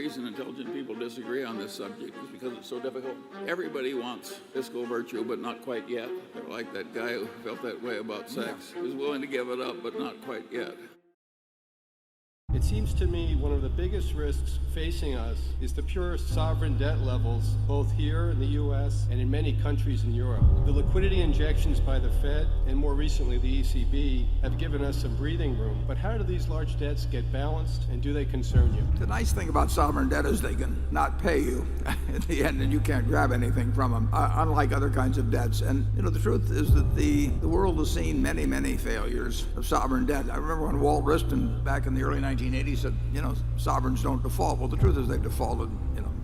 reason intelligent people disagree on this subject is because it's so difficult. Everybody wants fiscal virtue, but not quite yet. They're like that guy who felt that way about sex. He was willing to give it up, but not quite yet. It seems to me one of the biggest risks facing us is the pure sovereign debt levels, both here in the U.S. and in many countries in Europe. The liquidity injections by the Fed and more recently the ECB have given us some breathing room. But how do these large debts get balanced, and do they concern you? The nice thing about sovereign debt is they can not pay you in the end, and you can't grab anything from them, unlike other kinds of debts. And the truth is that the world has seen many, many failures of sovereign debt. I remember when Walt Wriston, back in the early 1980s, said, sovereigns don't default. Well, the truth is they've defaulted,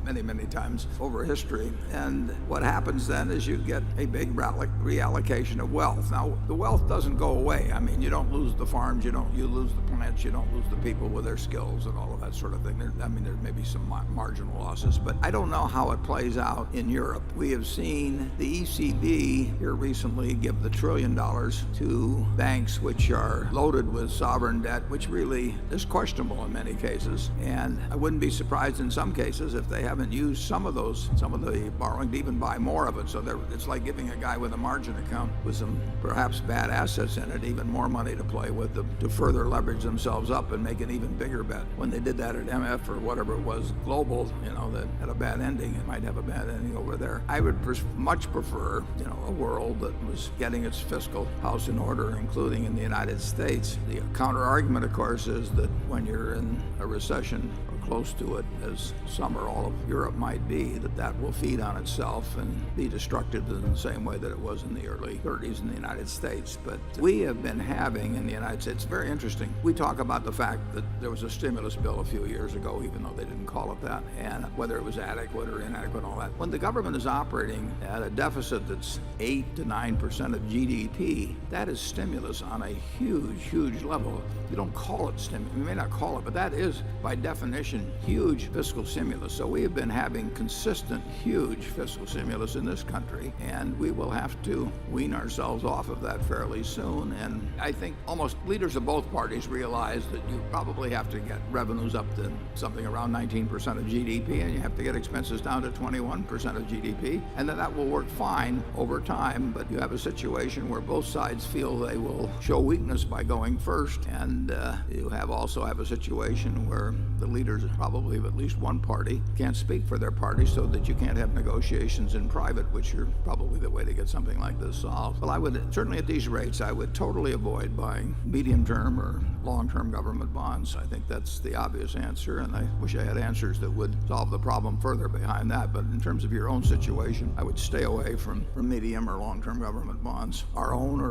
many, many times over history. And what happens then is you get a big reallocation of wealth. Now, the wealth doesn't go away. I mean, you don't lose the farms, you lose the plants, you don't lose the people with their skills and all of that sort of thing. There may be some marginal losses, but I don't know how it plays out in Europe. We have seen the ECB here recently give the $1 trillion to banks which are loaded with sovereign debt, which really is questionable in many cases. And I wouldn't be surprised in some cases if they haven't used some of the borrowing to even buy more of it. So it's like giving a guy with a margin account with some perhaps bad assets in it even more money to play with to further leverage themselves up and make an even bigger bet. When they did that at MF or whatever it was, Global, that had a bad ending, it might have a bad ending over there. I would much prefer, a world that was getting its fiscal house in order, including in the United States. The counter argument, of course, is that when you're in a recession or close to it, as some or all of Europe might be, that will feed on itself and be destructive in the same way that it was in the early 30s in the United States. But we have been having in the United States, it's very interesting. We talk about the fact that there was a stimulus bill a few years ago, even though they didn't call it that, and whether it was adequate or inadequate and all that. When the government is operating at a deficit that's 8 to 9% of GDP, that is stimulus on a huge, huge level. You don't call it stimulus, you may not call it, but that is by definition huge fiscal stimulus. So we have been having consistent, huge fiscal stimulus in this country, and we will have to wean ourselves off of that fairly soon. And I think almost leaders of both parties realize that you probably have to get revenues up to something around 19% of GDP, and you have to get expenses down to 21% of GDP, and then that will work fine over time. But you have a situation where both sides feel they will show weakness by going first, and you also have a situation where the leaders probably of at least one party can't speak for their party, so that you can't have negotiations in private, which are probably the way to get something like this solved. Well, I would certainly at these rates, I would totally avoid buying medium-term or long-term government bonds. I think that's the obvious answer, and I wish I had answers that would solve the problem further behind that. But in terms of your own situation, I would stay away from medium or long-term government bonds, our own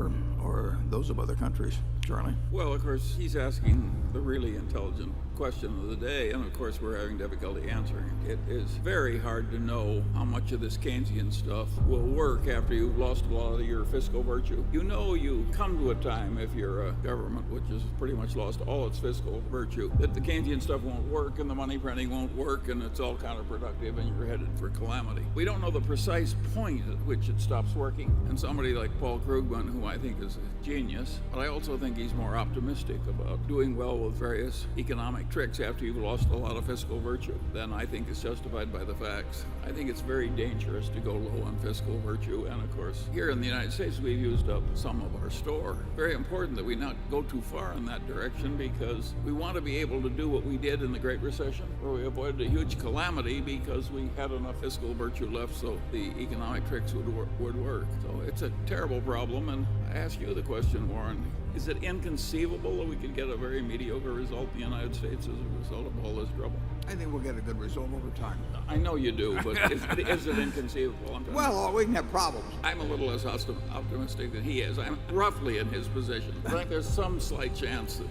or those of other countries. Charlie? Well, of course, he's asking the really intelligent question of the day, and of course we're having difficulty answering it. It is very hard to know how much of this Keynesian stuff will work after you've lost a lot of your fiscal virtue. You come to a time, if you're a government which has pretty much lost all its fiscal virtue, that the Keynesian stuff won't work and the money printing won't work and it's all counterproductive and you're headed for calamity. We don't know the precise point at which it stops working, and somebody like Paul Krugman, who I think is a genius, but I also think he's more optimistic about doing well with various economic tricks after you've lost a lot of fiscal virtue than I think is justified by the facts. I think it's very dangerous to go low on fiscal virtue, and of course here in the United States we've used up some of our store. Very important that we not go too far in that direction, because we want to be able to do what we did in the Great Recession, where we avoided a huge calamity because we had enough fiscal virtue left so the economic tricks would work. So it's a terrible problem, and I ask you the question, Warren, is it inconceivable that we could get a very mediocre result in the United States as a result of all this trouble? I think we'll get a good result over time. I know you do, but is it inconceivable? Well, we can have problems. I'm a little less optimistic than he is. I'm roughly in his position. I think there's some slight chance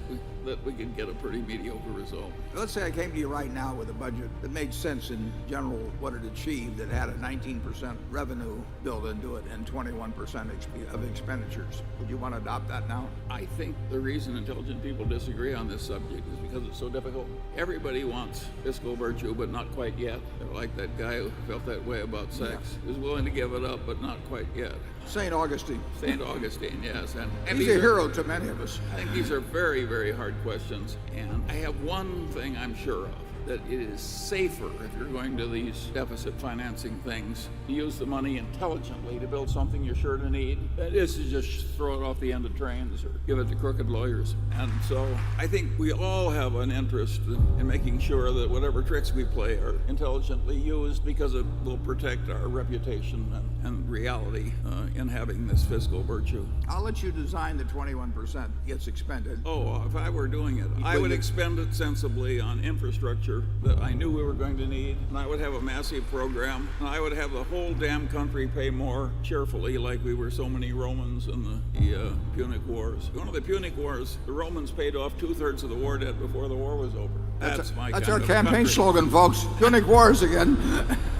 that we can get a pretty mediocre result. Let's say I came to you right now with a budget that made sense in general what it achieved, that had a 19% revenue built into it and 21% of expenditures. Would you want to adopt that now? I think the reason intelligent people disagree on this subject is because it's so difficult. Everybody wants fiscal virtue, but not quite yet. They're like that guy who felt that way about sex. He was willing to give it up, but not quite yet. St. Augustine. St. Augustine, yes. And he's a hero to many of us. I think these are very, very hard questions, and I have one thing I'm sure of. that it is safer if you're going to these deficit financing things to use the money intelligently to build something you're sure to need. That is to just throw it off the end of trains or give it to crooked lawyers. And so I think we all have an interest in making sure that whatever tricks we play are intelligently used, because it will protect our reputation and reality in having this fiscal virtue. I'll let you design the 21% gets expended. Oh, if I were doing it, I would expend it sensibly on infrastructure that I knew we were going to need, and I would have a massive program, and I would have the whole damn country pay more cheerfully, like we were so many Romans in the Punic Wars. One of the Punic Wars, the Romans paid off 2/3 of the war debt before the war was over. That's our of campaign country. slogan, folks. Punic Wars again.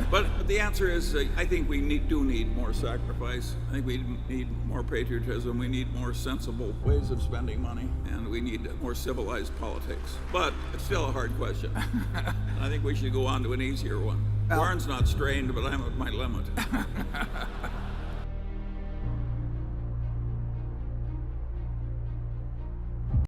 But the answer is, I think we do need more sacrifice. I think we need more patriotism. We need more sensible ways of spending money, and we need more civilized politics. But it's still a hard question. I think we should go on to an easier one. Warren's not strained, but I'm at my limit.